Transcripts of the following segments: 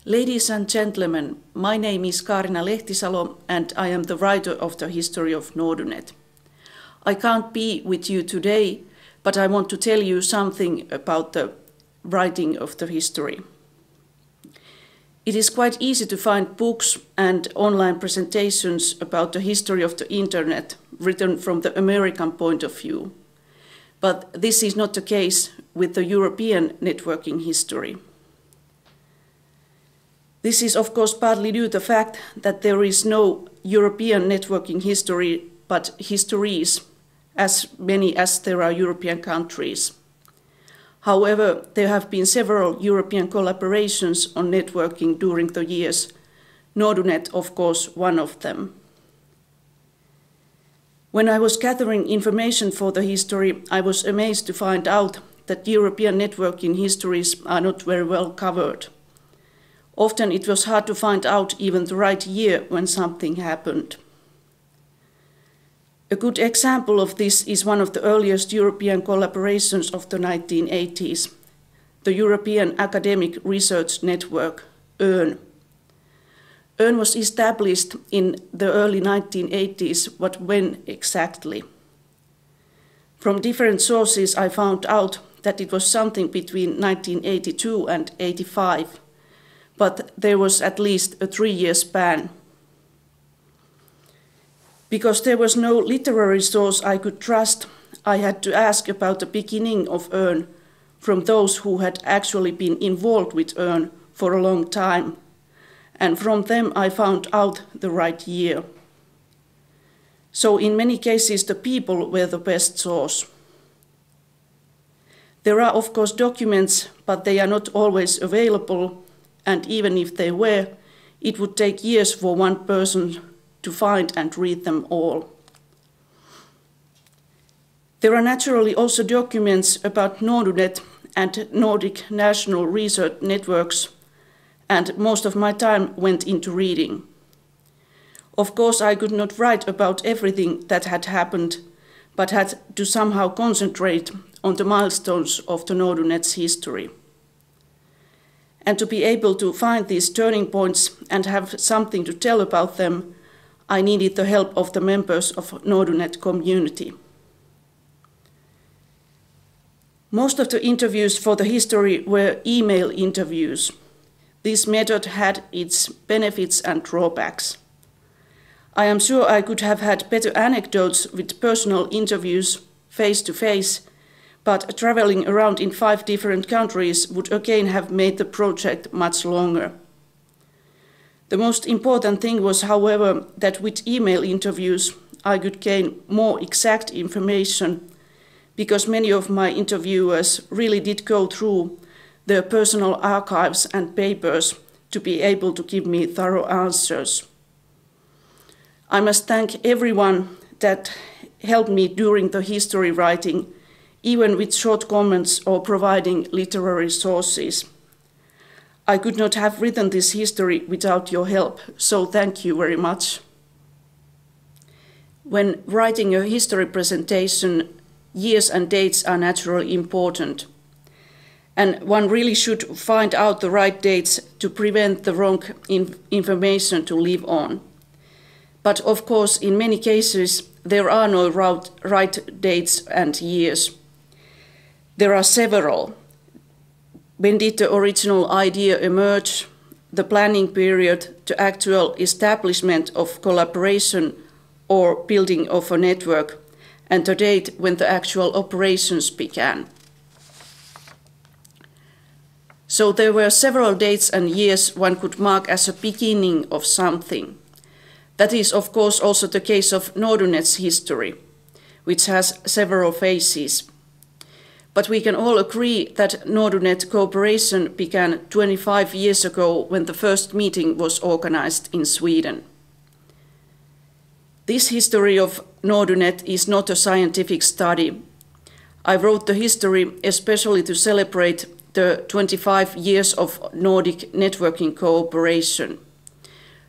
Ladies and gentlemen, my name is Kaarina Lehtisalo and I am the writer of the history of NORDUnet. I can't be with you today, but I want to tell you something about the writing of the history. It is quite easy to find books and online presentations about the history of the Internet written from the American point of view. But this is not the case with the European networking history. This is of course partly due to the fact that there is no European networking history, but histories, as many as there are European countries. However, there have been several European collaborations on networking during the years, NORDUnet of course one of them. When I was gathering information for the history, I was amazed to find out that European networking histories are not very well covered. Often it was hard to find out even the right year when something happened. A good example of this is one of the earliest European collaborations of the 1980s, the European Academic Research Network, EARN. EARN was established in the early 1980s, but when exactly? From different sources I found out that it was something between 1982 and 85. But there was at least a 3-year span. Because there was no literary source I could trust, I had to ask about the beginning of EARN from those who had actually been involved with EARN for a long time, and from them I found out the right year. So in many cases the people were the best source. There are of course documents, but they are not always available. And even if they were, it would take years for one person to find and read them all. There are naturally also documents about NORDUnet and Nordic national research networks, and most of my time went into reading. Of course, I could not write about everything that had happened, but had to somehow concentrate on the milestones of the NORDUnet's history. And to be able to find these turning points and have something to tell about them, I needed the help of the members of NORDUnet community. Most of the interviews for the history were email interviews. This method had its benefits and drawbacks. I am sure I could have had better anecdotes with personal interviews, face to face, but traveling around in 5 different countries would again have made the project much longer. The most important thing was, however, that with email interviews I could gain more exact information, because many of my interviewers really did go through their personal archives and papers to be able to give me thorough answers. I must thank everyone that helped me during the history writing, even with short comments or providing literary sources. I could not have written this history without your help, so thank you very much. When writing a history presentation, years and dates are naturally important. And one really should find out the right dates to prevent the wrong information to live on. But of course, in many cases, there are no right dates and years. There are several. When did the original idea emerge, the planning period, the actual establishment of collaboration or building of a network, and the date when the actual operations began. So there were several dates and years one could mark as a beginning of something. That is of course also the case of NORDUnet's history, which has several phases. But we can all agree that NORDUnet cooperation began 25 years ago when the first meeting was organized in Sweden. This history of NORDUnet is not a scientific study. I wrote the history especially to celebrate the 25 years of Nordic networking cooperation.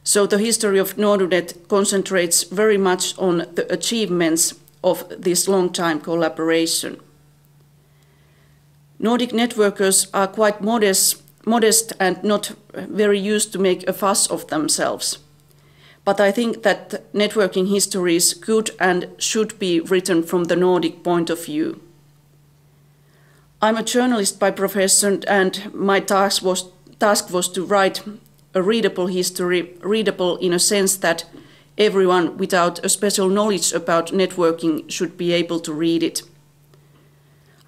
So the history of NORDUnet concentrates very much on the achievements of this long-time collaboration. Nordic networkers are quite modest modest and not very used to make a fuss of themselves. But I think that networking histories could and should be written from the Nordic point of view. I'm a journalist by profession, and my task was to write a readable history, readable in a sense that everyone without a special knowledge about networking should be able to read it.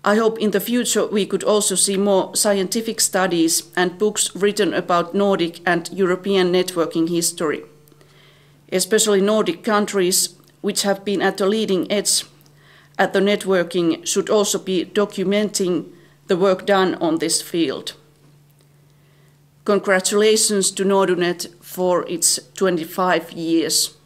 I hope in the future we could also see more scientific studies and books written about Nordic and European networking history. Especially Nordic countries, which have been at the leading edge at the networking, should also be documenting the work done on this field. Congratulations to NORDUnet for its 25 years.